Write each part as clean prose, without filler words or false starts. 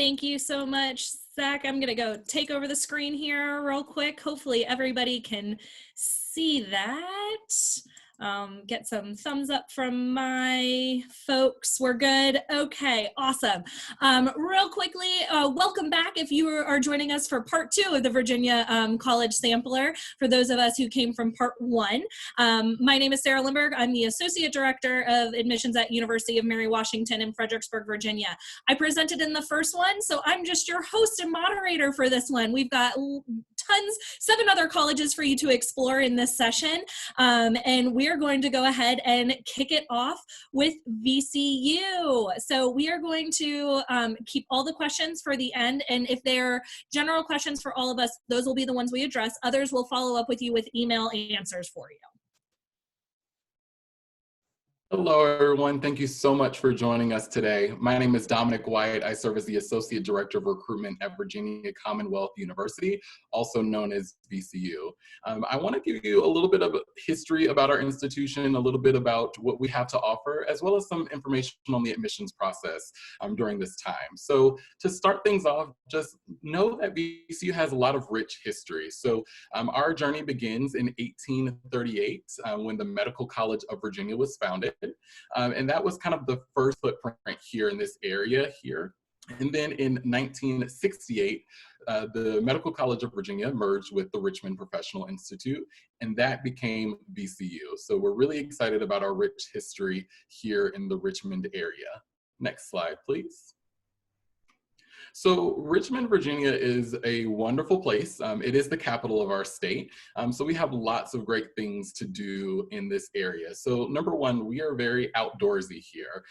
Thank you so much, Zach. I'm gonna go take over the screen here real quick. Hopefully everybody can see that. Get some thumbs up from my folks. We're good. Okay, awesome. Real quickly, welcome back if you are joining us for part 2 of the Virginia College Sampler. For those of us who came from part 1, my name is Sarah Lindberg. I'm the Associate Director of Admissions at University of Mary Washington in Fredericksburg, Virginia. I presented in the first one, so I'm just your host and moderator for this one. We've got 7 other colleges for you to explore in this session, and we're going to go ahead and kick it off with VCU. So we are going to keep all the questions for the end, and if they're general questions for all of us, those will be the ones we address. Others will follow up with you with email answers for you. Hello, everyone. Thank you so much for joining us today. My name is Dominic White. I serve as the Associate Director of Recruitment at Virginia Commonwealth University, also known as VCU. I want to give you a little bit of history about our institution, a little bit about what we have to offer, as well as some information on the admissions process during this time. So to start things off, just know that VCU has a lot of rich history. So our journey begins in 1838 when the Medical College of Virginia was founded. And that was kind of the first footprint here in this area here. And then in 1968, the Medical College of Virginia merged with the Richmond Professional Institute, and that became VCU. So we're really excited about our rich history here in the Richmond area. Next slide, please. So Richmond, Virginia is a wonderful place. It is the capital of our state. So we have lots of great things to do in this area. So number one, we are very outdoorsy here.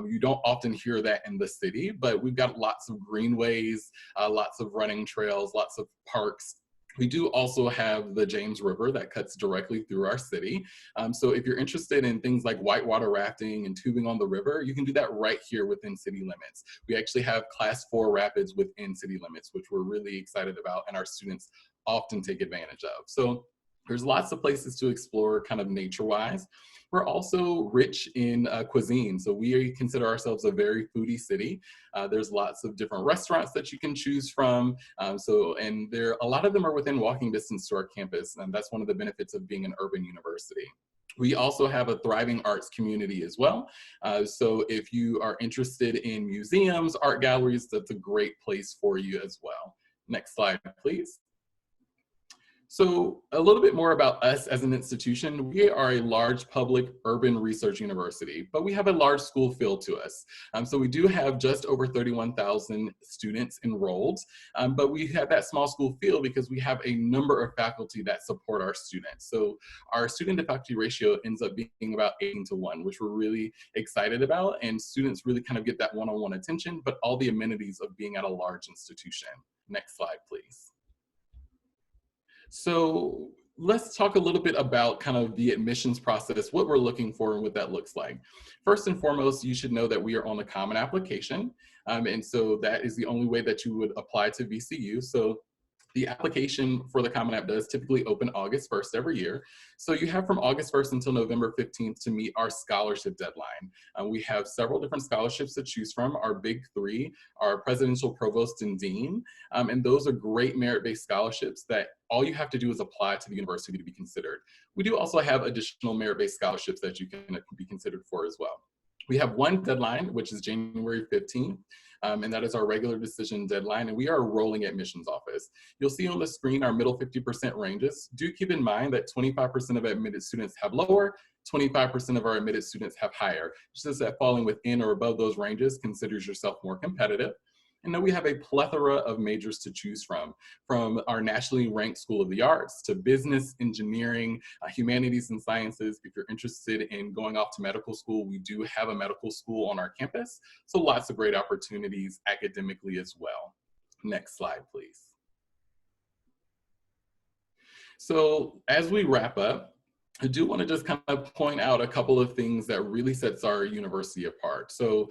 You don't often hear that in the city, but we've got lots of greenways, lots of running trails, lots of parks. We do also have the James River that cuts directly through our city. So if you're interested in things like whitewater rafting and tubing on the river, you can do that right here within city limits. We actually have Class 4 rapids within city limits, which we're really excited about and our students often take advantage of. So there's lots of places to explore kind of nature-wise. We're also rich in cuisine. So we consider ourselves a very foodie city. There's lots of different restaurants that you can choose from. And a lot of them are within walking distance to our campus. And that's one of the benefits of being an urban university. We also have a thriving arts community as well. So if you are interested in museums, art galleries, that's a great place for you as well. Next slide, please. So a little bit more about us as an institution. We are a large public urban research university, but we have a large school feel to us. So we do have just over 31,000 students enrolled, but we have that small school feel because we have a number of faculty that support our students. So our student to faculty ratio ends up being about 8:1, which we're really excited about, and students really kind of get that one-on-one attention, but all the amenities of being at a large institution. Next slide, please. So let's talk a little bit about kind of the admissions process, what we're looking for and what that looks like. First and foremost, you should know that we are on the Common Application. And so that is the only way that you would apply to VCU. So the application for the Common App does typically open August 1st every year. So you have from August 1st until November 15th to meet our scholarship deadline. We have several different scholarships to choose from. Our big 3 are Presidential Provost and Dean. And those are great merit-based scholarships that all you have to do is apply to the university to be considered. We do also have additional merit-based scholarships that you can be considered for as well. We have one deadline, which is January 15th. And that is our regular decision deadline, and we are a rolling admissions office. You'll see on the screen our middle 50% ranges. Do keep in mind that 25% of admitted students have lower, 25% of our admitted students have higher. Just that falling within or above those ranges considers yourself more competitive. And then we have a plethora of majors to choose from our nationally ranked School of the Arts to business, engineering, humanities and sciences. If you're interested in going off to medical school, we do have a medical school on our campus. So lots of great opportunities academically as well. Next slide, please. So as we wrap up, I do want to just kind of point out a couple of things that really sets our university apart. So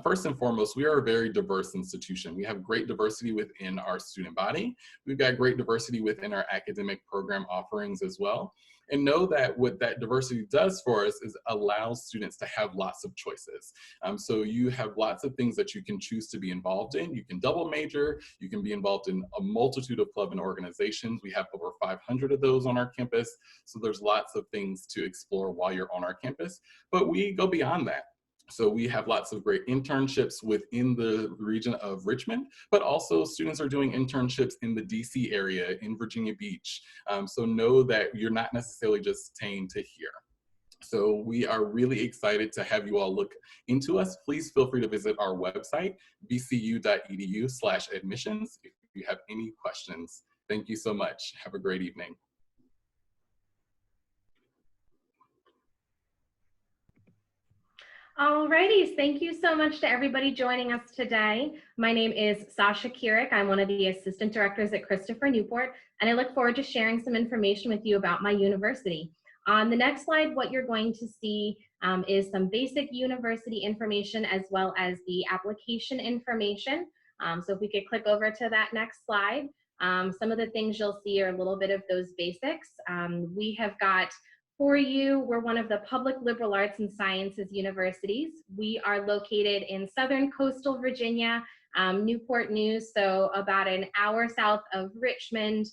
first and foremost, we are a very diverse institution. We have great diversity within our student body. We've got great diversity within our academic program offerings as well. And know that what that diversity does for us is allows students to have lots of choices. So you have lots of things that you can choose to be involved in. You can double major, you can be involved in a multitude of club and organizations. We have over 500 of those on our campus. So there's lots of things to explore while you're on our campus, but we go beyond that. So we have lots of great internships within the region of Richmond, but also students are doing internships in the DC area, in Virginia Beach. So know that you're not necessarily just staying to here. So we are really excited to have you all look into us. Please feel free to visit our website, vcu.edu/admissions, if you have any questions. Thank you so much. Have a great evening. Alrighty, thank you so much to everybody joining us today. My name is Sasha Kierick. I'm one of the assistant directors at Christopher Newport, and I look forward to sharing some information with you about my university. On the next slide, what you're going to see is some basic university information as well as the application information. So if we could click over to that next slide, some of the things you'll see are a little bit of those basics. We have got for you, we're one of the public liberal arts and sciences universities. We are located in southern coastal Virginia, Newport News, so about an hour south of Richmond.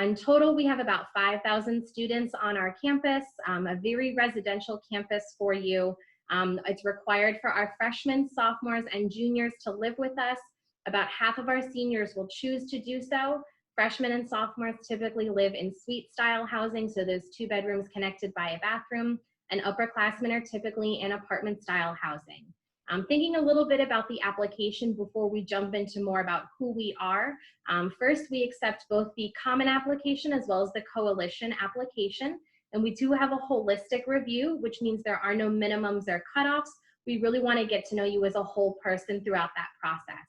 In total, we have about 5,000 students on our campus, a very residential campus for you. It's required for our freshmen, sophomores, and juniors to live with us. About half of our seniors will choose to do so. Freshmen and sophomores typically live in suite style housing, so those 2 bedrooms connected by a bathroom, and upperclassmen are typically in apartment style housing. Thinking a little bit about the application before we jump into more about who we are. First, we accept both the common application as well as the coalition application, and we do have a holistic review, which means there are no minimums or cutoffs. We really want to get to know you as a whole person throughout that process.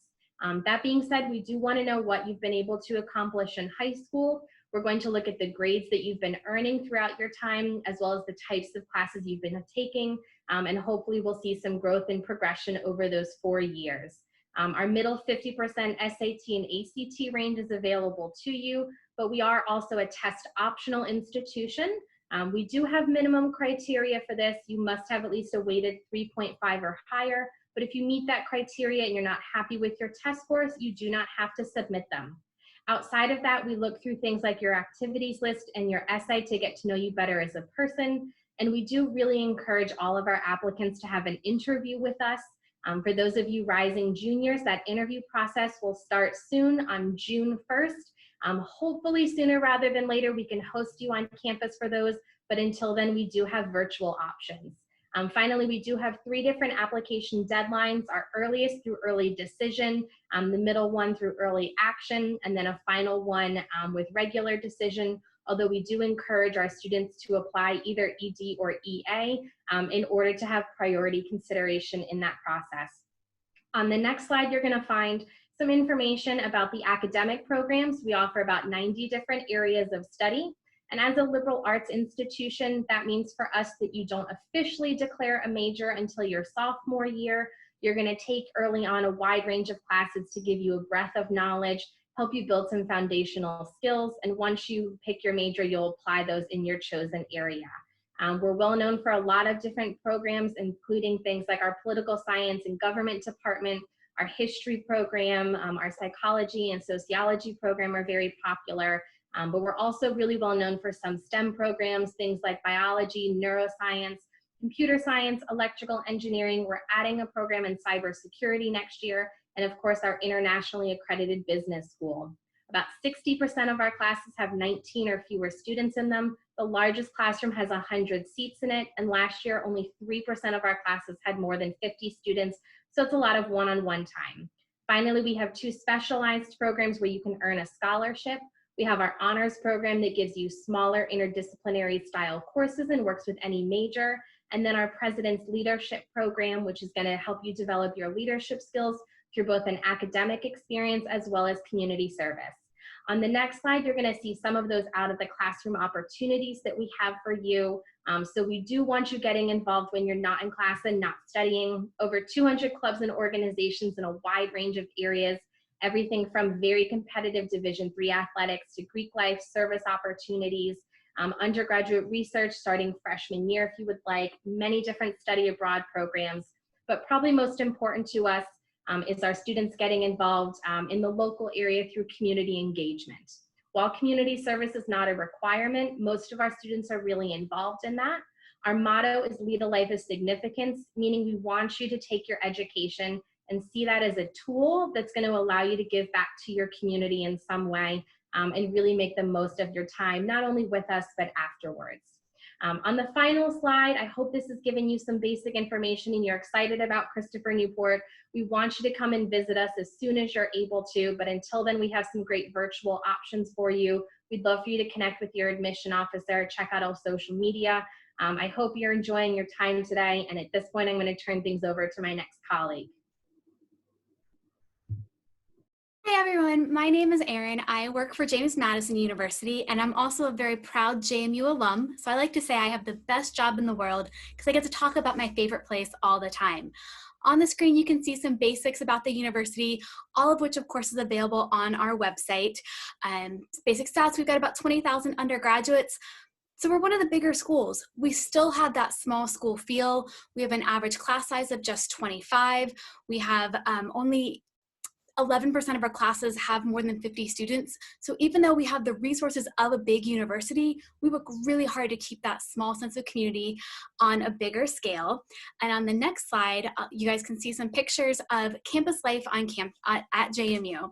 That being said, we do want to know what you've been able to accomplish in high school. We're going to look at the grades that you've been earning throughout your time, as well as the types of classes you've been taking, and hopefully we'll see some growth and progression over those 4 years. Our middle 50% SAT and ACT range is available to you, but we are also a test optional institution. We do have minimum criteria for this. You must have at least a weighted 3.5 or higher. But if you meet that criteria and you're not happy with your test scores, you do not have to submit them. Outside of that, we look through things like your activities list and your essay to get to know you better as a person. And we do really encourage all of our applicants to have an interview with us. For those of you rising juniors, that interview process will start soon on June 1st. Hopefully sooner rather than later, we can host you on campus for those, but until then, we do have virtual options. Finally, we do have 3 different application deadlines, our earliest through early decision, the middle one through early action, and then a final one with regular decision, although we do encourage our students to apply either ED or EA in order to have priority consideration in that process. On the next slide, you're going to find some information about the academic programs. We offer about 90 different areas of study. And as a liberal arts institution, that means for us that you don't officially declare a major until your sophomore year. You're going to take early on a wide range of classes to give you a breadth of knowledge, help you build some foundational skills. And once you pick your major, you'll apply those in your chosen area. We're well known for a lot of different programs, including things like our political science and government department, our history program, our psychology and sociology program are very popular. But we're also really well known for some STEM programs, things like biology, neuroscience, computer science, electrical engineering. We're adding a program in cybersecurity next year, and of course, our internationally accredited business school. About 60% of our classes have 19 or fewer students in them. The largest classroom has 100 seats in it, and last year, only 3% of our classes had more than 50 students, so it's a lot of one-on-one time. Finally, we have 2 specialized programs where you can earn a scholarship. We have our honors program that gives you smaller interdisciplinary style courses and works with any major. And then our President's Leadership Program, which is going to help you develop your leadership skills through both an academic experience as well as community service. On the next slide, you're going to see some of those out of the classroom opportunities that we have for you. So we do want you getting involved when you're not in class and not studying. Over 200 clubs and organizations in a wide range of areas. Everything from very competitive Division III athletics to Greek life, service opportunities. undergraduate research starting freshman year if you would like, many different study abroad programs. But probably most important to us is our students getting involved in the local area through community engagement. While community service is not a requirement, most of our students are really involved in that. Our motto is Lead a Life of Significance, meaning we want you to take your education and see that as a tool that's going to allow you to give back to your community in some way and really make the most of your time, not only with us, but afterwards. On the final slide, I hope this has given you some basic information and you're excited about Christopher Newport. We want you to come and visit us as soon as you're able to, but until then, we have some great virtual options for you. We'd love for you to connect with your admission officer, check out our social media. I hope you're enjoying your time today, and at this point, I'm going to turn things over to my next colleague. Hi everyone, my name is Erin. I work for James Madison University and I'm also a very proud JMU alum. So I like to say I have the best job in the world because I get to talk about my favorite place all the time. On the screen, you can see some basics about the university, all of which of course is available on our website. Basic stats, we've got about 20,000 undergraduates. So we're one of the bigger schools. We still have that small school feel. We have an average class size of just 25. We have only 11% of our classes have more than 50 students. So even though we have the resources of a big university, we work really hard to keep that small sense of community on a bigger scale. And on the next slide, you guys can see some pictures of campus life on at JMU.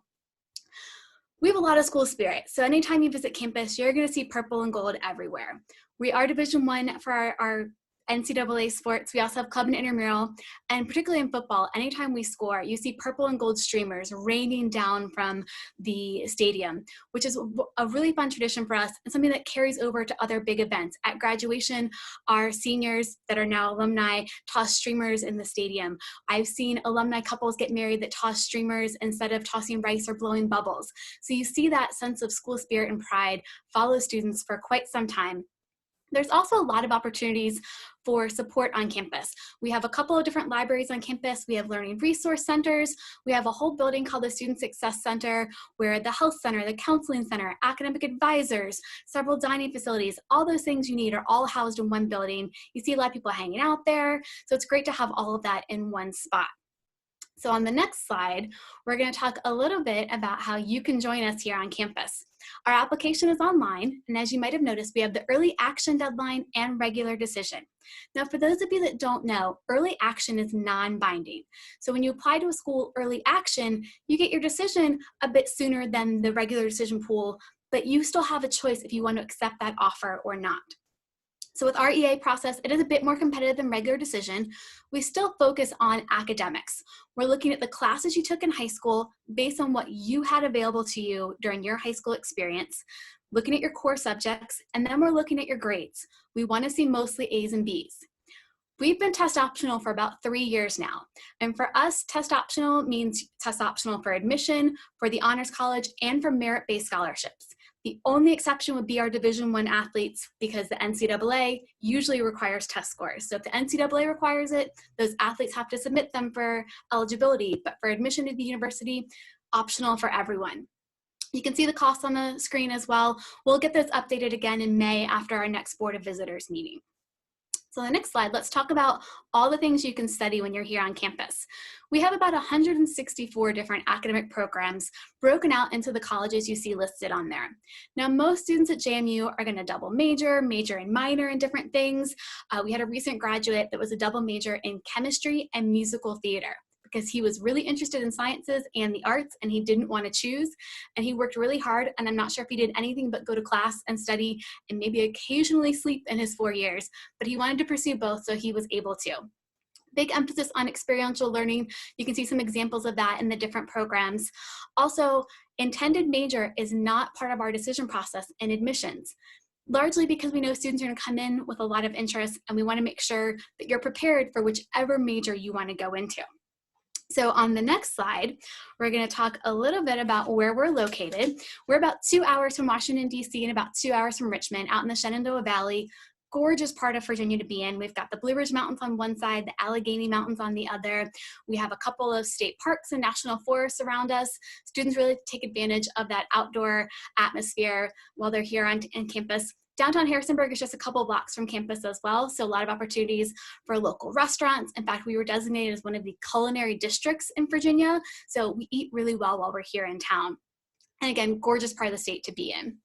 We have a lot of school spirit. So anytime you visit campus, you're gonna see purple and gold everywhere. We are Division I for our NCAA sports. We also have club and intramural, and particularly in football, anytime we score, you see purple and gold streamers raining down from the stadium, which is a really fun tradition for us and something that carries over to other big events. At graduation, our seniors that are now alumni toss streamers in the stadium. I've seen alumni couples get married that toss streamers instead of tossing rice or blowing bubbles. So you see that sense of school spirit and pride follow students for quite some time. There's also a lot of opportunities for support on campus. We have a couple of different libraries on campus. We have learning resource centers. We have a whole building called the Student Success Center, where the health center, the counseling center, academic advisors, several dining facilities, all those things you need are all housed in one building. You see a lot of people hanging out there. So it's great to have all of that in one spot. So on the next slide, we're going to talk a little bit about how you can join us here on campus. Our application is online, and as you might have noticed, we have the early action deadline and regular decision. Now, for those of you that don't know, early action is non-binding. So when you apply to a school early action, you get your decision a bit sooner than the regular decision pool, but you still have a choice if you want to accept that offer or not. So with our EA process, it is a bit more competitive than regular decision. We still focus on academics. We're looking at the classes you took in high school based on what you had available to you during your high school experience, looking at your core subjects, and then we're looking at your grades. We want to see mostly A's and B's. We've been test optional for about 3 years now. And for us, test optional means test optional for admission, for the Honors College, and for merit-based scholarships. The only exception would be our Division I athletes because the NCAA usually requires test scores. So if the NCAA requires it, those athletes have to submit them for eligibility, but for admission to the university, optional for everyone. You can see the costs on the screen as well. We'll get those updated again in May after our next Board of Visitors meeting. So the next slide, let's talk about all the things you can study when you're here on campus. We have about 164 different academic programs broken out into the colleges you see listed on there. Now, most students at JMU are going to double major and minor in different things. We had a recent graduate that was a double major in chemistry and musical theater, because he was really interested in sciences and the arts and he didn't want to choose, and he worked really hard, and I'm not sure if he did anything but go to class and study and maybe occasionally sleep in his 4 years, but he wanted to pursue both, so he was able to. Big emphasis on experiential learning. You can see some examples of that in the different programs. Also, intended major is not part of our decision process in admissions, largely because we know students are going to come in with a lot of interest, and we want to make sure that you're prepared for whichever major you want to go into. So on the next slide, we're going to talk a little bit about where we're located. We're about 2 hours from Washington, D.C. and about 2 hours from Richmond, out in the Shenandoah Valley. Gorgeous part of Virginia to be in. We've got the Blue Ridge Mountains on one side, the Allegheny Mountains on the other. We have a couple of state parks and national forests around us. Students really take advantage of that outdoor atmosphere while they're here on campus. Downtown Harrisonburg is just a couple blocks from campus as well, so a lot of opportunities for local restaurants. In fact, we were designated as one of the culinary districts in Virginia, so we eat really well while we're here in town. And again, gorgeous part of the state to be in.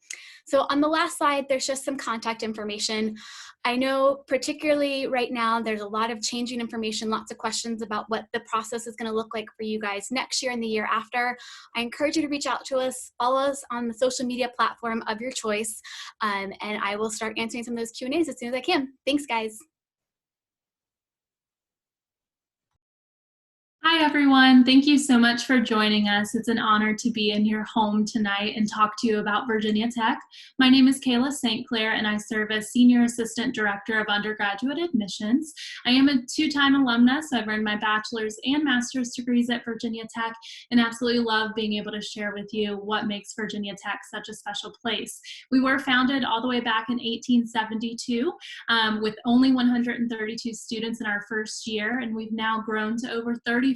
So on the last slide, there's just some contact information. I know particularly right now, there's a lot of changing information, lots of questions about what the process is gonna look like for you guys next year and the year after. I encourage you to reach out to us, follow us on the social media platform of your choice, and I will start answering some of those Q&As as soon as I can. Thanks, guys. Hi, everyone. Thank you so much for joining us. It's an honor to be in your home tonight and talk to you about Virginia Tech. My name is Kayla St. Clair, and I serve as Senior Assistant Director of Undergraduate Admissions. I am a two-time alumna, so I've earned my bachelor's and master's degrees at Virginia Tech, and absolutely love being able to share with you what makes Virginia Tech such a special place. We were founded all the way back in 1872 with only 132 students in our first year, and we've now grown to over 35,000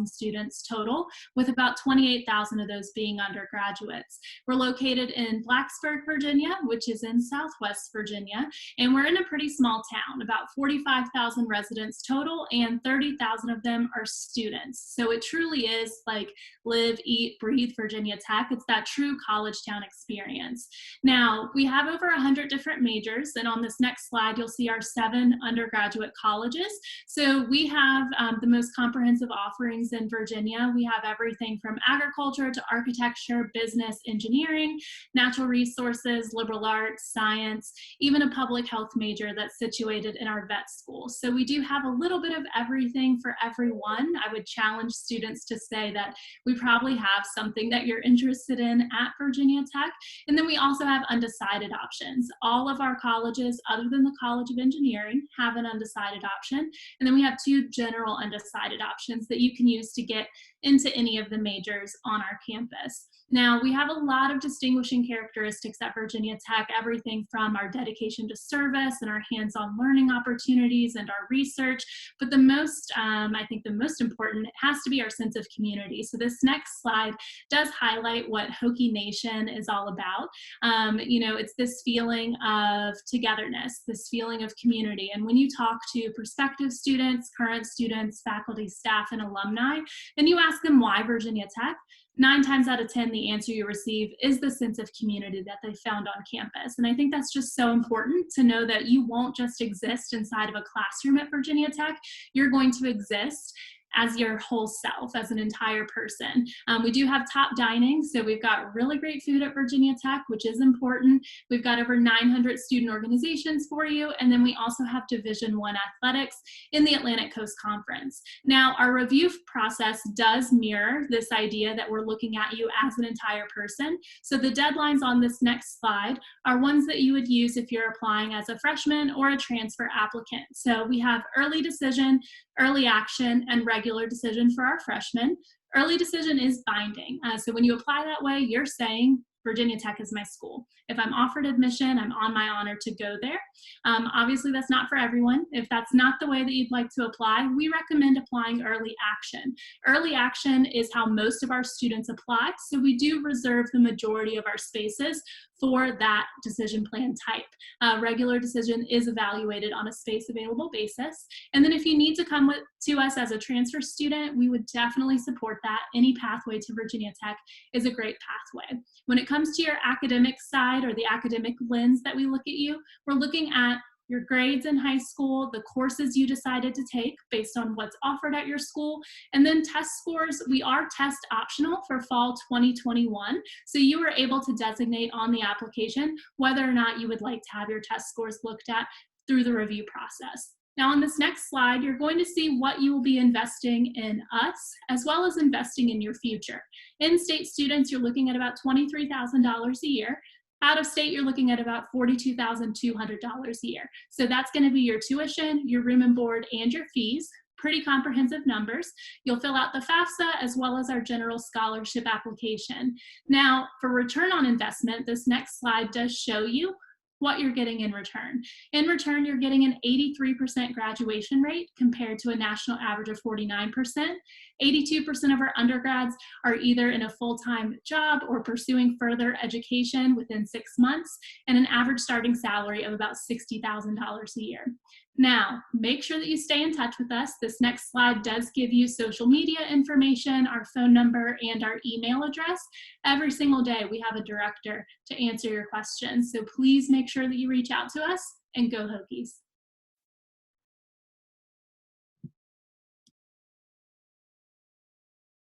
students total, with about 28,000 of those being undergraduates. We're located in Blacksburg, Virginia, which is in Southwest Virginia, and we're in a pretty small town, about 45,000 residents total, and 30,000 of them are students. So it truly is like live, eat, breathe Virginia Tech. It's that true college town experience. Now, we have over 100 different majors, and on this next slide, you'll see our 7 undergraduate colleges. So we have the most comprehensive offerings in Virginia. We have everything from agriculture to architecture, business, engineering, natural resources, liberal arts, science, even a public health major that's situated in our vet school. So we do have a little bit of everything for everyone. I would challenge students to say that we probably have something that you're interested in at Virginia Tech. And then we also have undecided options. All of our colleges, other than the College of Engineering, have an undecided option. And then we have 2 general undecided options that you can use to get into any of the majors on our campus. Now, we have a lot of distinguishing characteristics at Virginia Tech, everything from our dedication to service and our hands-on learning opportunities and our research, but the most, I think the most important, it has to be our sense of community. So this next slide does highlight what Hokie Nation is all about. You know, it's this feeling of togetherness, this feeling of community. And when you talk to prospective students, current students, faculty, staff, and alumni, and you ask them why Virginia Tech, 9 times out of 10, the answer you receive is the sense of community that they found on campus. And I think that's just so important to know that you won't just exist inside of a classroom at Virginia Tech. You're going to exist as your whole self, as an entire person. We do have top dining, so we've got really great food at Virginia Tech, which is important. We've got over 900 student organizations for you, and then we also have Division I athletics in the Atlantic Coast Conference. Now, our review process does mirror this idea that we're looking at you as an entire person. So the deadlines on this next slide are ones that you would use if you're applying as a freshman or a transfer applicant. So we have early decision, early action, and regular decision for our freshmen. Early decision is binding. So when you apply that way, you're saying Virginia Tech is my school. If I'm offered admission, I'm on my honor to go there. Obviously, that's not for everyone. If that's not the way that you'd like to apply, we recommend applying early action. Early action is how most of our students apply, so we do reserve the majority of our spaces for that decision plan type. Regular decision is evaluated on a space available basis. And then if you need to come to us as a transfer student, we would definitely support that. Any pathway to Virginia Tech is a great pathway. When it comes to your academic side or the academic lens that we look at you, we're looking at your grades in high school, the courses you decided to take based on what's offered at your school, and then test scores. We are test optional for fall 2021, so you are able to designate on the application whether or not you would like to have your test scores looked at through the review process. Now on this next slide, you're going to see what you will be investing in us, as well as investing in your future. In-state students, you're looking at about $23,000 a year. Out of state, you're looking at about $42,200 a year. So that's going to be your tuition, your room and board, and your fees. Pretty comprehensive numbers. You'll fill out the FAFSA as well as our general scholarship application. Now, for return on investment, this next slide does show you what you're getting in return. In return, you're getting an 83% graduation rate compared to a national average of 49%. 82% of our undergrads are either in a full-time job or pursuing further education within 6 months, and an average starting salary of about $60,000 a year. Now, make sure that you stay in touch with us. This next slide does give you social media information, our phone number, and our email address. Every single day, we have a director to answer your questions. So please make sure that you reach out to us, and go Hokies.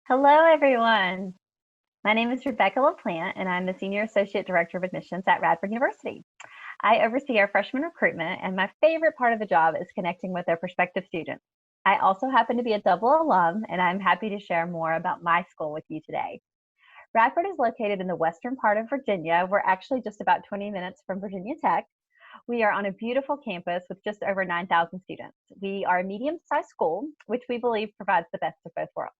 Hello, everyone. My name is Rebecca LaPlante, and I'm the Senior Associate Director of Admissions at Radford University. I oversee our freshman recruitment, and my favorite part of the job is connecting with our prospective students. I also happen to be a double alum, and I'm happy to share more about my school with you today. Radford is located in the western part of Virginia. We're actually just about 20 minutes from Virginia Tech. We are on a beautiful campus with just over 9,000 students. We are a medium-sized school, which we believe provides the best of both worlds.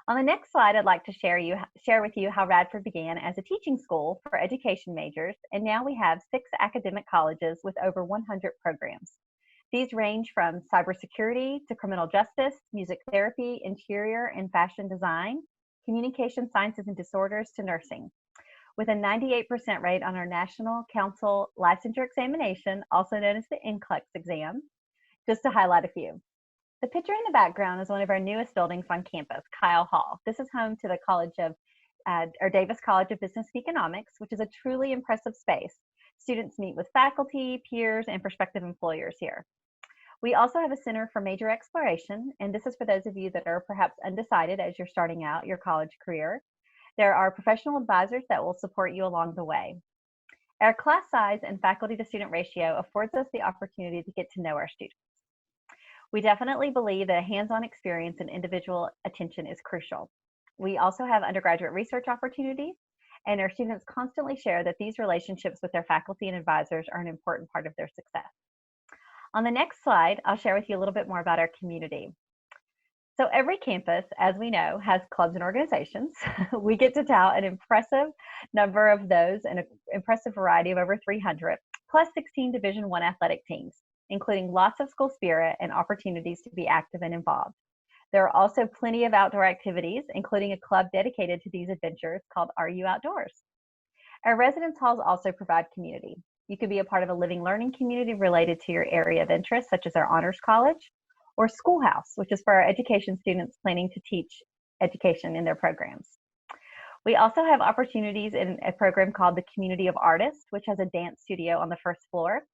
On the next slide, I'd like to share with you how Radford began as a teaching school for education majors, and now we have 6 academic colleges with over 100 programs. These range from cybersecurity to criminal justice, music therapy, interior and fashion design, communication sciences and disorders to nursing. With a 98% rate on our National Council licensure examination, also known as the NCLEX exam, just to highlight a few. The picture in the background is one of our newest buildings on campus, Kyle Hall. This is home to the Davis College of Business and Economics, which is a truly impressive space. Students meet with faculty, peers, and prospective employers here. We also have a Center for Major Exploration, and this is for those of you that are perhaps undecided as you're starting out your college career. There are professional advisors that will support you along the way. Our class size and faculty to student ratio affords us the opportunity to get to know our students. We definitely believe that hands-on experience and individual attention is crucial. We also have undergraduate research opportunities, and our students constantly share that these relationships with their faculty and advisors are an important part of their success. On the next slide, I'll share with you a little bit more about our community. So every campus, as we know, has clubs and organizations. We get to tout an impressive number of those, an impressive variety of over 300, plus 16 Division I athletic teams, including lots of school spirit and opportunities to be active and involved. There are also plenty of outdoor activities, including a club dedicated to these adventures called RU Outdoors. Our residence halls also provide community. You can be a part of a living learning community related to your area of interest, such as our Honors College, or Schoolhouse, which is for our education students planning to teach education in their programs. We also have opportunities in a program called the Community of Artists, which has a dance studio on the first floor.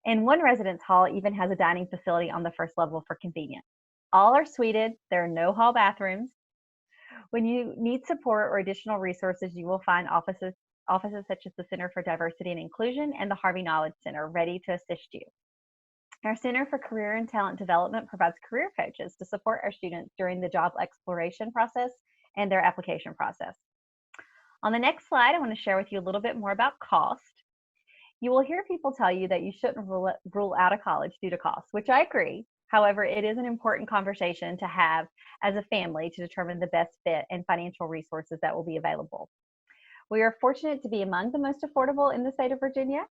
And one residence hall even has a dining facility on the first level for convenience. All are suited. There are no hall bathrooms. When you need support or additional resources, you will find offices such as the Center for Diversity and Inclusion and the Harvey Knowledge Center ready to assist you. Our Center for Career and Talent Development provides career coaches to support our students during the job exploration process and their application process. On the next slide, I want to share with you a little bit more about cost. You will hear people tell you that you shouldn't rule out a college due to cost, which I agree. However, it is an important conversation to have as a family to determine the best fit and financial resources that will be available. We are fortunate to be among the most affordable in the state of Virginia.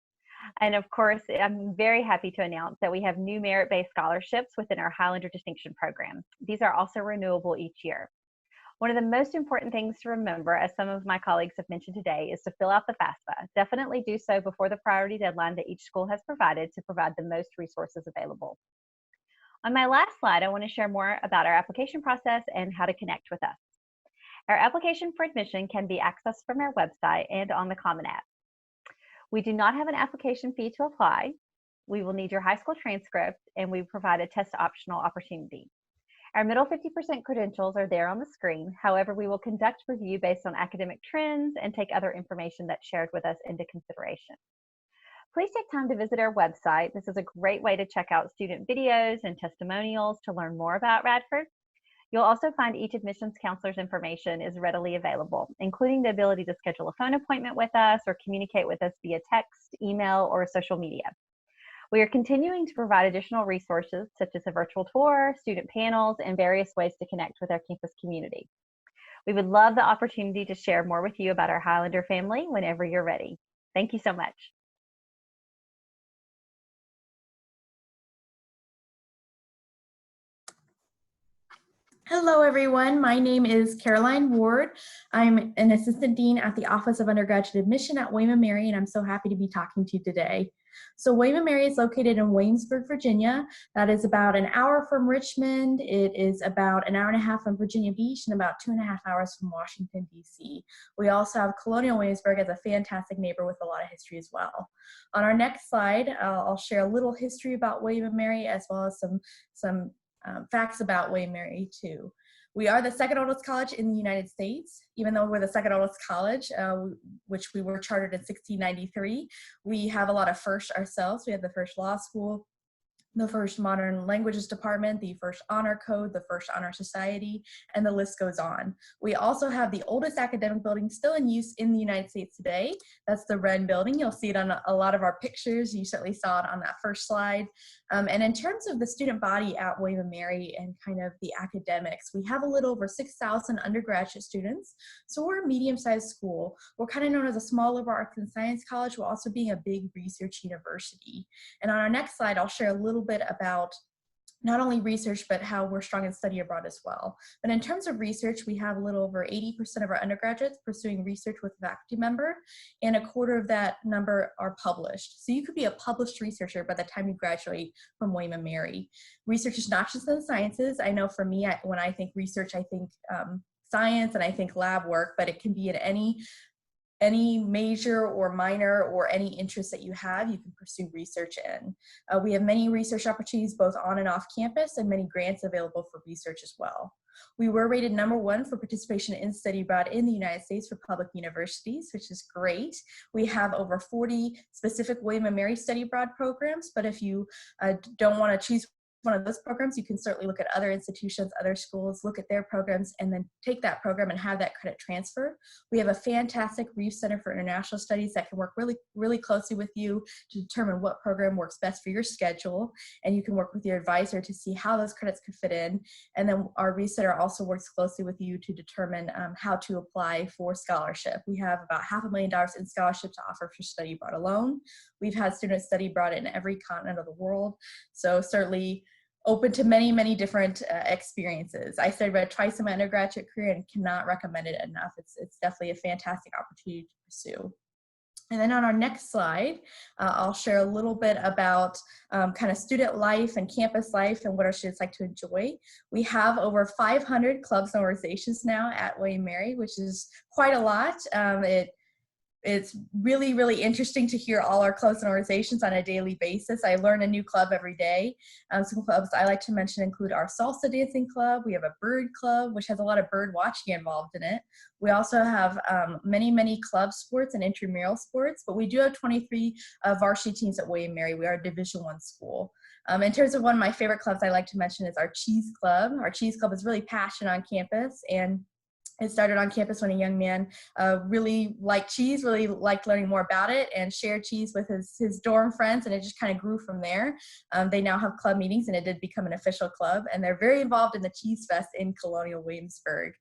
And of course, I'm very happy to announce that we have new merit-based scholarships within our Highlander Distinction Program. These are also renewable each year. One of the most important things to remember, as some of my colleagues have mentioned today, is to fill out the FAFSA. Definitely do so before the priority deadline that each school has provided to provide the most resources available. On my last slide, I want to share more about our application process and how to connect with us. Our application for admission can be accessed from our website and on the Common App. We do not have an application fee to apply. We will need your high school transcript, and we provide a test optional opportunity. Our middle 50% credentials are there on the screen. However, we will conduct review based on academic trends and take other information that's shared with us into consideration. Please take time to visit our website. This is a great way to check out student videos and testimonials to learn more about Radford. You'll also find each admissions counselor's information is readily available, including the ability to schedule a phone appointment with us or communicate with us via text, email, or social media. We are continuing to provide additional resources such as a virtual tour, student panels, and various ways to connect with our campus community. We would love the opportunity to share more with you about our Highlander family whenever you're ready. Thank you so much. Hello, everyone. My name is Caroline Ward. I'm an assistant dean at the Office of Undergraduate Admission at William & Mary, and I'm so happy to be talking to you today. So William & Mary is located in Williamsburg, Virginia. That is about an hour from Richmond. It is about an hour and a half from Virginia Beach and about 2.5 hours from Washington, D.C. We also have Colonial Williamsburg as a fantastic neighbor with a lot of history as well. On our next slide, I'll share a little history about William & Mary as well as some facts about William & Mary too. We are the second oldest college in the United States. Even though we're the second oldest college, which we were chartered in 1693, we have a lot of firsts ourselves. We have the first law school, the first modern languages department, the first honor code, the first honor society, and the list goes on. We also have the oldest academic building still in use in the United States today. That's the Wren building. You'll see it on a lot of our pictures. You certainly saw it on that first slide. And in terms of the student body at William & Mary and kind of the academics, we have a little over 6,000 undergraduate students. So we're a medium-sized school. We're kind of known as a small liberal arts and science college while also being a big research university. And on our next slide, I'll share a little bit about not only research, but how we're strong in study abroad as well. But in terms of research, we have a little over 80% of our undergraduates pursuing research with a faculty member, and a quarter of that number are published. So you could be a published researcher by the time you graduate from William & Mary. Research is not just in the sciences. I know for me, when I think research, I think science and I think lab work, but it can be in any major or minor or any interest that you have, you can pursue research in. We have many research opportunities both on and off campus and many grants available for research as well. We were rated #1 for participation in study abroad in the United States for public universities, which is great. We have over 40 specific William & Mary study abroad programs, but if you don't want to choose one of those programs, you can certainly look at other institutions, other schools, look at their programs, and then take that program and have that credit transfer. We have a fantastic Reef Center for International Studies that can work really closely with you to determine what program works best for your schedule, and you can work with your advisor to see how those credits could fit in. And then our Reef Center also works closely with you to determine how to apply for scholarship. We have about $500,000 in scholarship to offer for study abroad alone. We've had students study abroad in every continent of the world, so certainly open to many, many different experiences. I studied abroad twice in my undergraduate career and cannot recommend it enough. It's definitely a fantastic opportunity to pursue. And then on our next slide, I'll share a little bit about kind of student life and campus life and what our students like to enjoy. We have over 500 clubs and organizations now at William & Mary, which is quite a lot. It's really, really interesting to hear all our clubs and organizations on a daily basis. I learn a new club every day. Some clubs I like to mention include our salsa dancing club. We have a bird club, which has a lot of bird watching involved in it. We also have many, many club sports and intramural sports, but we do have 23 varsity teams at William & Mary. We are a Division I school. In terms of one of my favorite clubs I like to mention is our Cheese Club. Our Cheese Club is really passionate on campus, and it started on campus when a young man really liked cheese, really liked learning more about it, and shared cheese with his dorm friends, and it just kind of grew from there. They now have club meetings, and it did become an official club, and they're very involved in the Cheese Fest in Colonial Williamsburg.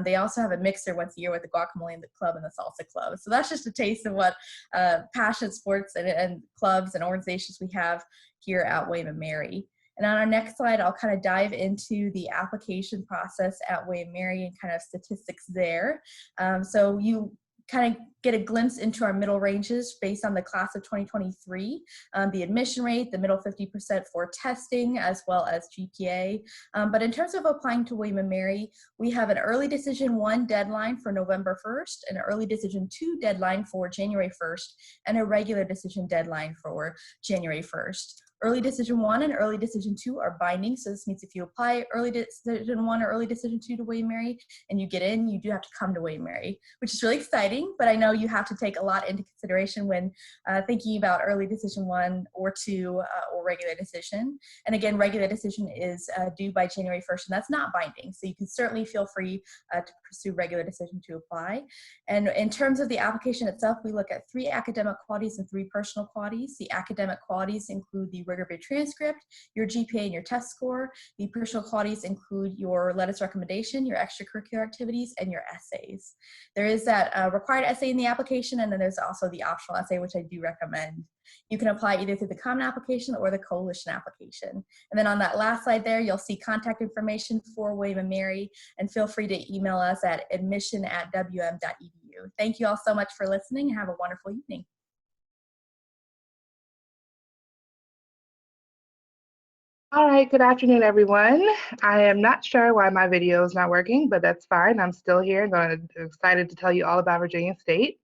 They also have a mixer once a year with the guacamole in the club and the salsa club. So that's just a taste of what passionate sports and clubs and organizations we have here at William & Mary. And on our next slide, I'll kind of dive into the application process at William & Mary and kind of statistics there. So you kind of get a glimpse into our middle ranges based on the class of 2023, the admission rate, the middle 50% for testing, as well as GPA. But in terms of applying to William & Mary, we have an early decision 1 deadline for November 1st, an early decision 2 deadline for January 1st, and a regular decision deadline for January 1st. Early Decision 1 and Early Decision 2 are binding, so this means if you apply Early Decision 1 or Early Decision 2 to William & Mary and you get in, you do have to come to William & Mary, which is really exciting, but I know you have to take a lot into consideration when thinking about Early Decision 1 or 2 or Regular Decision. And again, Regular Decision is due by January 1st, and that's not binding, so you can certainly feel free to pursue Regular Decision to apply. And in terms of the application itself, we look at 3 academic qualities and 3 personal qualities. The academic qualities include the rigor of your transcript, your GPA, and your test score. The personal qualities include your letters of recommendation, your extracurricular activities, and your essays. There is that required essay in the application, and then there's also the optional essay, which I do recommend. You can apply either through the Common Application or the Coalition application. And then on that last slide there, you'll see contact information for William & Mary, and feel free to email us at admission@wm.edu. Thank you all so much for listening, and have a wonderful evening. All right, good afternoon, everyone. I am not sure why my video is not working, but that's fine. I'm still here and excited to tell you all about Virginia State.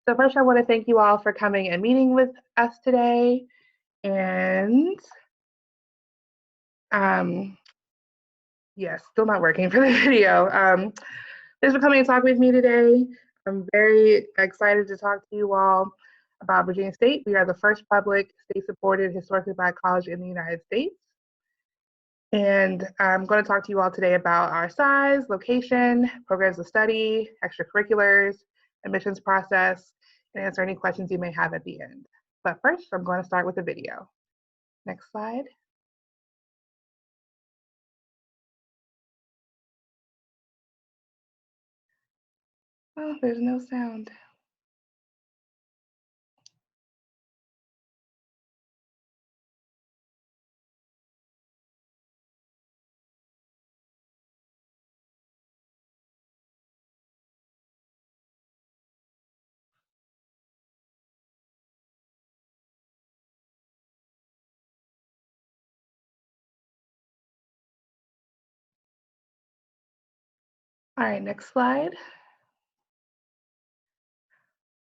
So first, I want to thank you all for coming and meeting with us today. And yes, still not working for the video. Thanks for coming and talking with me today. I'm very excited to talk to you all about Virginia State. We are the first public state-supported historically Black college in the United States. And I'm going to talk to you all today about our size, location, programs of study, extracurriculars, admissions process, and answer any questions you may have at the end. But first, I'm going to start with a video. Next slide. Oh, there's no sound. All right, next slide.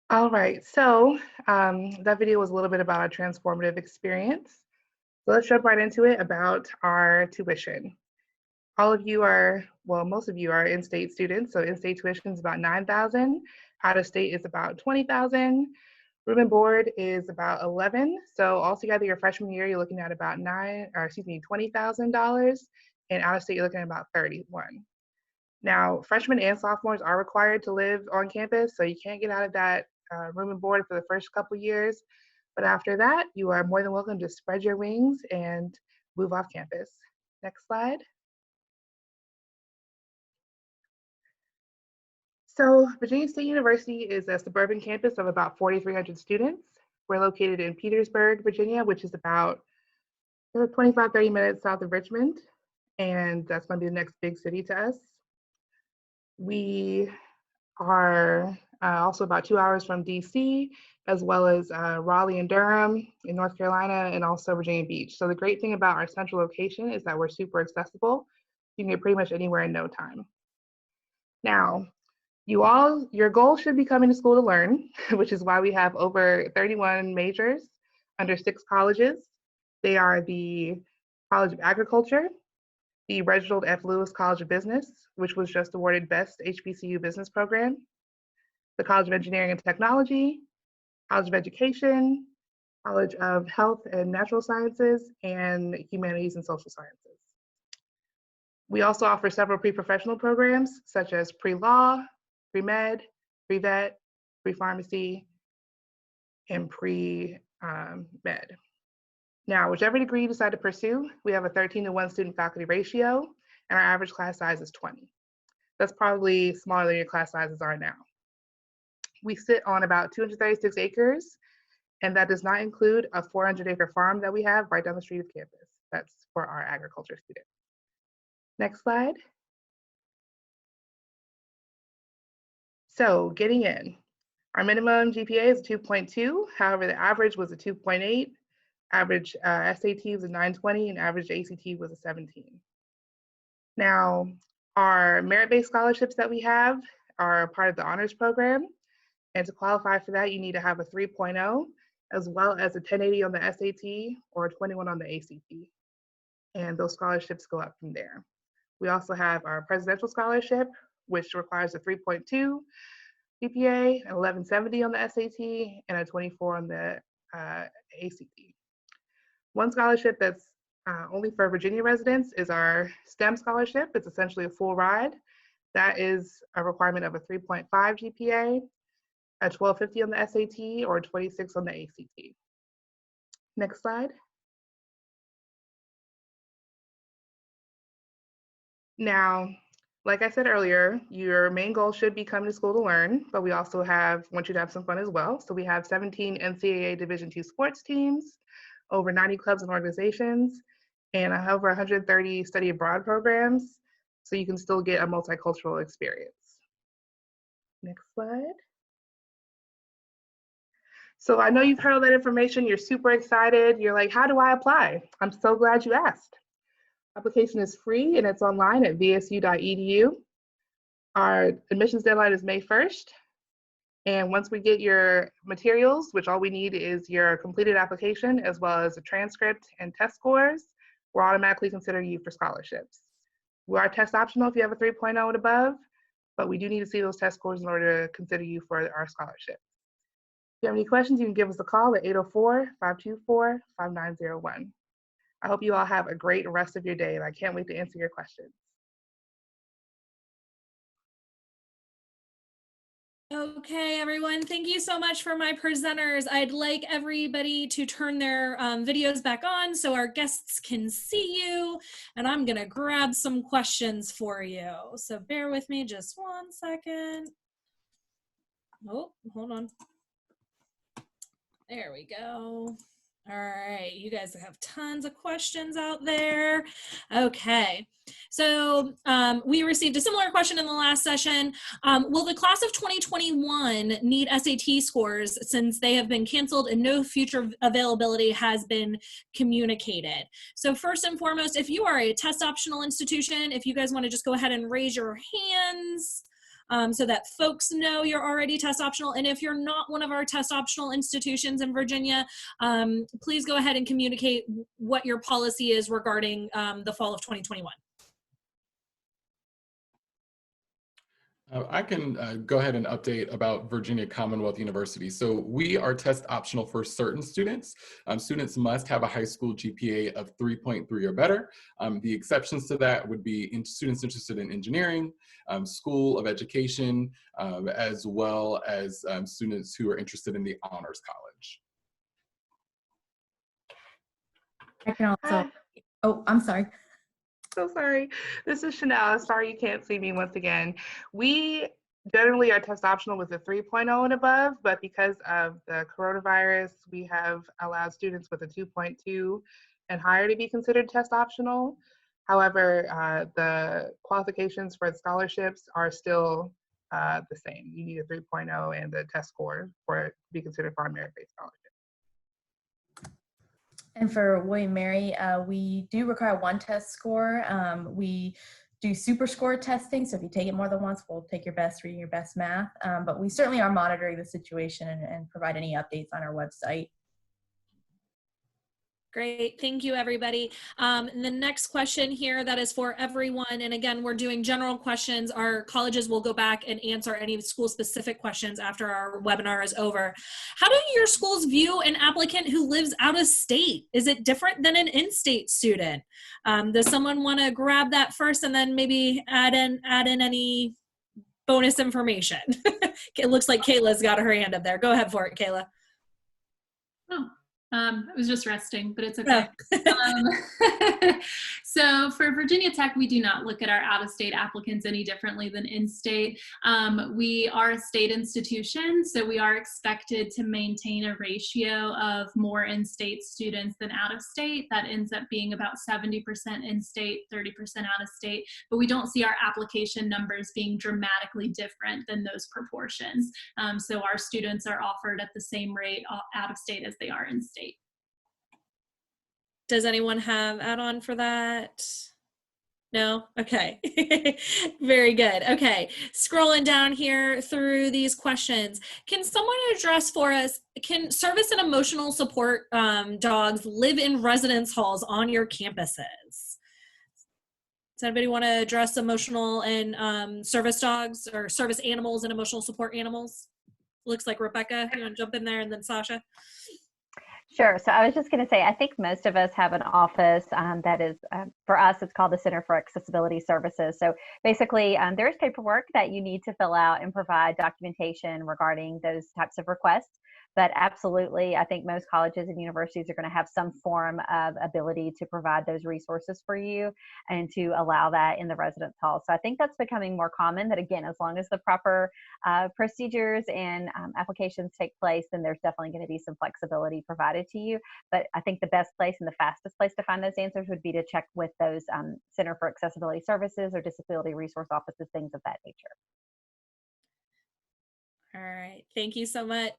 All right, so that video was a little bit about our transformative experience. So let's jump right into it about our tuition. All of you are, well, most of you are in-state students, so in-state tuition is about $9,000. Out-of-state is about $20,000. Room and board is about $11,000. So altogether, your freshman year, you're looking at about $20,000, and out-of-state, you're looking at about $31,000. Now, freshmen and sophomores are required to live on campus, so you can't get out of that room and board for the first couple years. But after that, you are more than welcome to spread your wings and move off campus. Next slide. So Virginia State University is a suburban campus of about 4,300 students. We're located in Petersburg, Virginia, which is about 25, 30 minutes south of Richmond. And that's going to be the next big city to us. We are also about 2 hours from DC, as well as Raleigh and Durham in North Carolina, and also Virginia Beach. So the great thing about our central location is that we're super accessible. You can get pretty much anywhere in no time. Now, your goal should be coming to school to learn, which is why we have over 31 majors under 6 colleges. They are the College of Agriculture, the Reginald F. Lewis College of Business, which was just awarded Best HBCU Business Program, the College of Engineering and Technology, College of Education, College of Health and Natural Sciences, and Humanities and Social Sciences. We also offer several pre-professional programs, such as pre-law, pre-med, pre-vet, pre-pharmacy, and pre-med. Now, whichever degree you decide to pursue, we have a 13-to-1 student-faculty ratio, and our average class size is 20. That's probably smaller than your class sizes are now. We sit on about 236 acres, and that does not include a 400-acre farm that we have right down the street of campus. That's for our agriculture students. Next slide. So getting in. Our minimum GPA is 2.2. However, the average was a 2.8. Average SAT was a 920, and average ACT was a 17. Now, our merit-based scholarships that we have are part of the honors program. And to qualify for that, you need to have a 3.0, as well as a 1080 on the SAT or a 21 on the ACT. And those scholarships go up from there. We also have our presidential scholarship, which requires a 3.2 GPA, an 1170 on the SAT, and a 24 on the ACT. One scholarship that's only for Virginia residents is our STEM scholarship. It's essentially a full ride. That is a requirement of a 3.5 GPA, a 1250 on the SAT, or a 26 on the ACT. Next slide. Now, Like I said earlier, your main goal should be coming to school to learn, but we also want you to have some fun as well. So we have 17 NCAA Division II sports teams, over 90 clubs and organizations, and over 130 study abroad programs, so you can still get a multicultural experience. Next slide. So I know you've heard all that information, you're super excited, you're like, how do I apply? I'm so glad you asked. Application is free and it's online at vsu.edu. Our admissions deadline is May 1st. And once we get your materials, which all we need is your completed application as well as a transcript and test scores, we'll automatically consider you for scholarships. We are test optional if you have a 3.0 and above, but we do need to see those test scores in order to consider you for our scholarship. If you have any questions, you can give us a call at 804-524-5901. I hope you all have a great rest of your day, and I can't wait to answer your questions. Okay, everyone, thank you so much for my presenters. I'd like everybody to turn their videos back on so our guests can see you, and I'm gonna grab some questions for you. So bear with me just 1 second. Oh, hold on. There we go. All right, you guys have tons of questions out there. Okay, so we received a similar question in the last session. Will the class of 2021 need SAT scores since they have been canceled and no future availability has been communicated? So first and foremost, if you are a test optional institution, if you guys want to just go ahead and raise your hands, so that folks know you're already test optional. And if you're not one of our test optional institutions in Virginia, please go ahead and communicate what your policy is regarding the fall of 2021. I can go ahead and update about Virginia Commonwealth University. So we are test optional for certain students. Students must have a high school GPA of 3.3 or better. The exceptions to that would be students interested in engineering, school of education, as well as students who are interested in the honors college. I can also, oh, I'm sorry. So sorry. This is Chanel. Sorry you can't see me once again. We generally are test optional with a 3.0 and above, but because of the coronavirus, we have allowed students with a 2.2 and higher to be considered test optional. However, the qualifications for scholarships are still the same. You need a 3.0 and the test score for it to be considered for our merit-based scholarship. And for William Mary, we do require one test score. We do super score testing. So if you take it more than once, we'll take your best reading, your best math. But we certainly are monitoring the situation and provide any updates on our website. Great, thank you, everybody. And the next question here that is for everyone, and again, we're doing general questions. Our colleges will go back and answer any school-specific questions after our webinar is over. How do your schools view an applicant who lives out of state? Is it different than an in-state student? Does someone want to grab that first and then maybe add in any bonus information? It looks like Kayla's got her hand up there. Go ahead for it, Kayla. Oh. I was just resting, but it's okay. Oh. So for Virginia Tech, we do not look at our out-of-state applicants any differently than in-state. We are a state institution, so we are expected to maintain a ratio of more in-state students than out-of-state. That ends up being about 70% in-state, 30% out-of-state, but we don't see our application numbers being dramatically different than those proportions. So our students are offered at the same rate out-of-state as they are in-state. Does anyone have add-on for that? No? Okay. Very good. Okay. Scrolling down here through these questions. Can someone address for us, can service and emotional support dogs live in residence halls on your campuses? Does anybody want to address emotional and service dogs or service animals and emotional support animals? Looks like Rebecca, you want to jump in there, and then Sasha? Sure. So I was just going to say, I think most of us have an office that is, for us, it's called the Center for Accessibility Services. So basically, there is paperwork that you need to fill out and provide documentation regarding those types of requests. But absolutely, I think most colleges and universities are going to have some form of ability to provide those resources for you and to allow that in the residence hall. So I think that's becoming more common, that again, as long as the proper procedures and applications take place, then there's definitely going to be some flexibility provided to you. But I think the best place and the fastest place to find those answers would be to check with those Center for Accessibility Services or Disability Resource Offices, things of that nature. All right, thank you so much.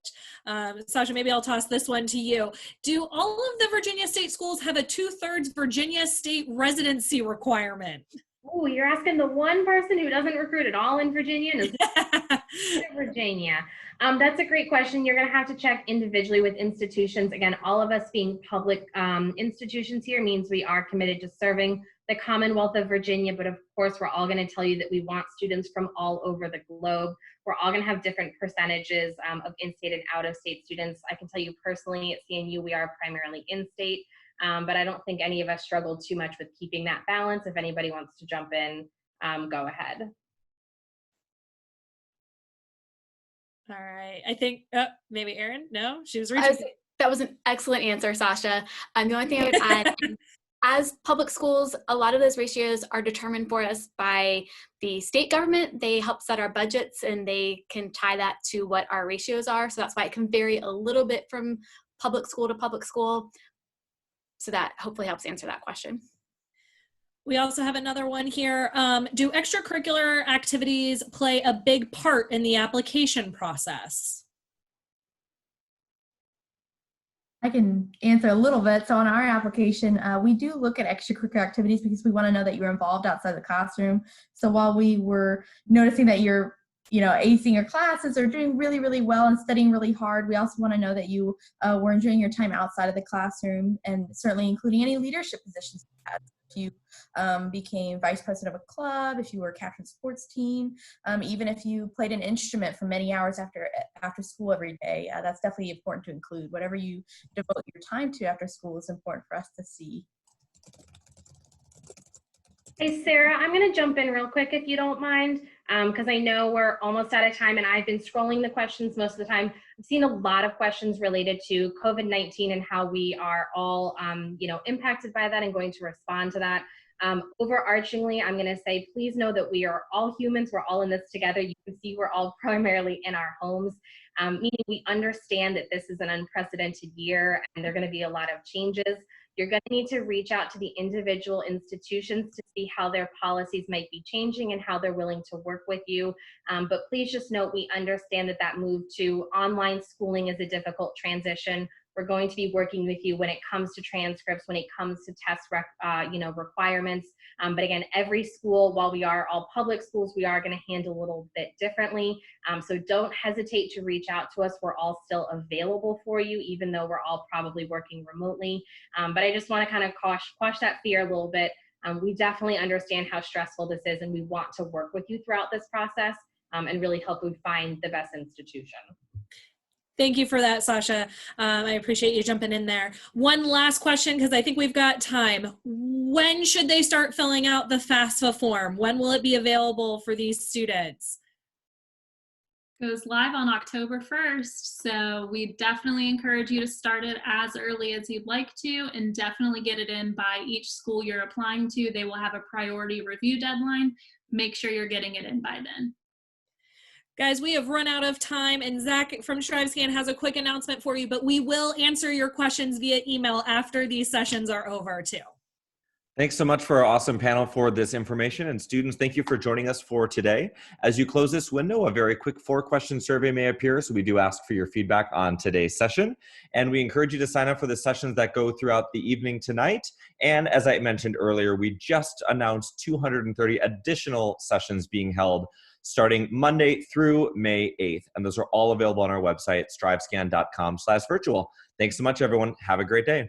Sasha, maybe I'll toss this one to you. Do all of the Virginia State schools have a 2/3 Virginia State residency requirement? Oh, you're asking the one person who doesn't recruit at all in Virginia and is in Virginia. That's a great question. You're going to have to check individually with institutions. Again, all of us being public institutions here means we are committed to serving the Commonwealth of Virginia, but of course, we're all going to tell you that we want students from all over the globe. We're all going to have different percentages of in-state and out-of-state students. I can tell you personally at CNU, we are primarily in-state, but I don't think any of us struggle too much with keeping that balance. If anybody wants to jump in, go ahead. All right, I think maybe Erin. No, she was reaching. That was an excellent answer, Sasha. The only thing I would add, as public schools, a lot of those ratios are determined for us by the state government. They help set our budgets and they can tie that to what our ratios are. So that's why it can vary a little bit from public school to public school. So that hopefully helps answer that question. We also have another one here. Do extracurricular activities play a big part in the application process? I can answer a little bit. So on our application, we do look at extracurricular activities because we want to know that you're involved outside the classroom. So while we were noticing that you're, acing your classes or doing really, really well and studying really hard, we also want to know that you were enjoying your time outside of the classroom, and certainly including any leadership positions you had. If you became vice president of a club, if you were captain of sports team, even if you played an instrument for many hours after school every day, that's definitely important to include. Whatever you devote your time to after school is important for us to see. Hey, Sarah, I'm going to jump in real quick if you don't mind, because I know we're almost out of time and I've been scrolling the questions most of the time. I've seen a lot of questions related to COVID-19 and how we are all, impacted by that and going to respond to that. Overarchingly, I'm going to say, please know that we are all humans. We're all in this together. You can see we're all primarily in our homes, meaning we understand that this is an unprecedented year and there are going to be a lot of changes. You're going to need to reach out to the individual institutions to see how their policies might be changing and how they're willing to work with you. But please just note, we understand that that move to online schooling is a difficult transition. We're going to be working with you when it comes to transcripts, when it comes to test requirements. But again, every school, while we are all public schools, we are going to handle a little bit differently. So don't hesitate to reach out to us. We're all still available for you, even though we're all probably working remotely. But I just want to kind of quash that fear a little bit. We definitely understand how stressful this is, and we want to work with you throughout this process and really help you find the best institution. Thank you for that, Sasha. I appreciate you jumping in there. One last question, because I think we've got time. When should they start filling out the FAFSA form? When will it be available for these students? Goes live on October 1st, so we definitely encourage you to start it as early as you'd like to, and definitely get it in by each school you're applying to. They will have a priority review deadline. Make sure you're getting it in by then. Guys, we have run out of time, and Zach from StriveScan has a quick announcement for you, but we will answer your questions via email after these sessions are over too. Thanks so much for our awesome panel for this information. And students, thank you for joining us for today. As you close this window, a very quick 4-question survey may appear, so we do ask for your feedback on today's session. And we encourage you to sign up for the sessions that go throughout the evening tonight. And as I mentioned earlier, we just announced 230 additional sessions being held starting Monday through May 8th. And those are all available on our website, strivescan.com/virtual. Thanks so much, everyone. Have a great day.